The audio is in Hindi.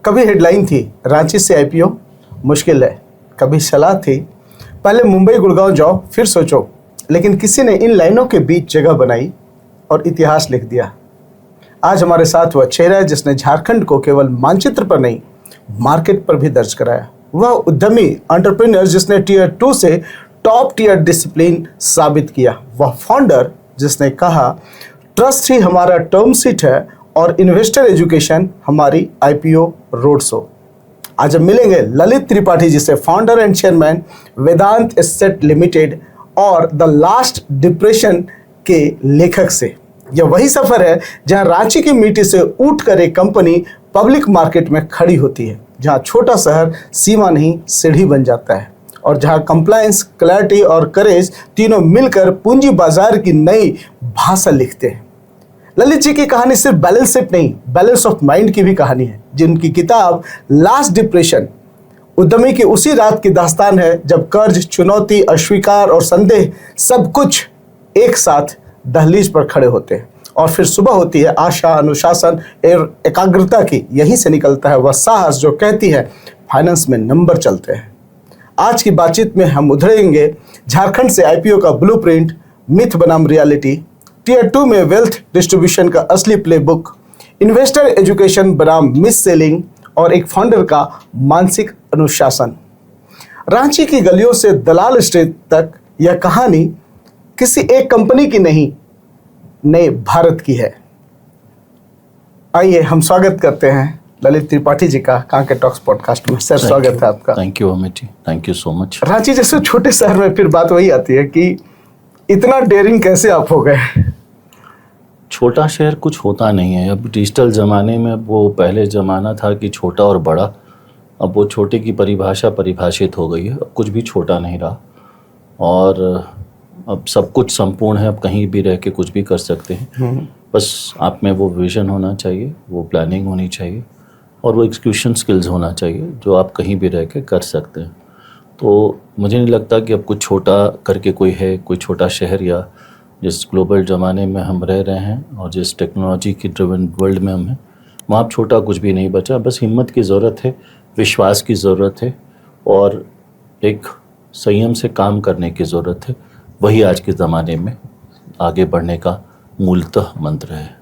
कभी हेडलाइन थी रांची से आईपीओ मुश्किल है, कभी सलाह थी पहले मुंबई गुड़गांव जाओ फिर सोचो, लेकिन किसी ने इन लाइनों के बीच जगह बनाई और इतिहास लिख दिया। आज हमारे साथ वह चेहरा है जिसने झारखंड को केवल मानचित्र पर नहीं मार्केट पर भी दर्ज कराया। वह उद्यमी एंटरप्रेन्योर जिसने टीयर 2 से टॉप टीयर डिसिप्लिन साबित किया। वह फाउंडर जिसने कहा ट्रस्ट ही हमारा टर्म शीट है और इन्वेस्टर एजुकेशन हमारी आईपीओ रोड शो। आज हम मिलेंगे ललित त्रिपाठी जी से, founder and chairman Vedant asset limited और द लास्ट डिप्रेशन के लेखक से। यह वही सफर है जहां रांची की मिट्टी से उठकर एक कंपनी पब्लिक मार्केट में खड़ी होती है, जहां छोटा शहर सीमा नहीं सीढ़ी बन जाता है और जहां कंप्लायंस, क्लैरिटी और करेज तीनों मिलकर पूंजी बाजार की नई भाषा लिखते हैं। ललित जी की कहानी सिर्फ बैलेंस शीट नहीं, बैलेंस ऑफ माइंड की भी कहानी है। जिनकी किताब लास्ट डिप्रेशन उद्यमी की उसी रात की दास्तान है जब कर्ज, चुनौती, अस्वीकार और संदेह सब कुछ एक साथ दहलीज पर खड़े होते हैं और फिर सुबह होती है आशा, अनुशासन और एकाग्रता की। यहीं से निकलता है वह साहस जो कहती है फाइनेंस में नंबर चलते हैं। आज की बातचीत में हम उधरेंगे झारखंड से आईपीओ का ब्लूप्रिंट, मिथ बनाम रियलिटी, टीयर 2 में वेल्थ डिस्ट्रीब्यूशन का असली प्लेबुक, इन्वेस्टर एजुकेशन बनाम मिस सेलिंग और एक फाउंडर का मानसिक अनुशासन। रांची की गलियों से दलाल स्ट्रीट तक यह कहानी किसी एक कंपनी की नहीं, नए भारत की है। आइए हम स्वागत करते हैं ललित त्रिपाठी जी का कांके टॉक्स पॉडकास्ट में। सर स्वागत है आपका। Thank you Amit ji, thank you so much. Ranchi जैसे छोटे शहर में फिर बात वही आती है कि इतना डेयरिंग कैसे आप हो गए? छोटा शहर कुछ होता नहीं है। अब डिजिटल ज़माने में वो पहले ज़माना था कि छोटा और बड़ा, अब वो छोटे की परिभाषा परिभाषित हो गई है। अब कुछ भी छोटा नहीं रहा और अब सब कुछ संपूर्ण है। अब कहीं भी रह के कुछ भी कर सकते हैं। बस आप में वो विज़न होना चाहिए, वो प्लानिंग होनी चाहिए और वो एग्जीक्यूशन स्किल्स होना चाहिए जो आप कहीं भी रह के कर सकते हैं। तो मुझे नहीं लगता कि अब कुछ छोटा करके कोई है, कोई छोटा शहर, या जिस ग्लोबल ज़माने में हम रह रहे हैं और जिस टेक्नोलॉजी की ड्रिवन वर्ल्ड में हम हैं, वहाँ अब छोटा कुछ भी नहीं बचा। बस हिम्मत की ज़रूरत है, विश्वास की ज़रूरत है और एक संयम से काम करने की ज़रूरत है। वही आज के ज़माने में आगे बढ़ने का मूलतः मंत्र है।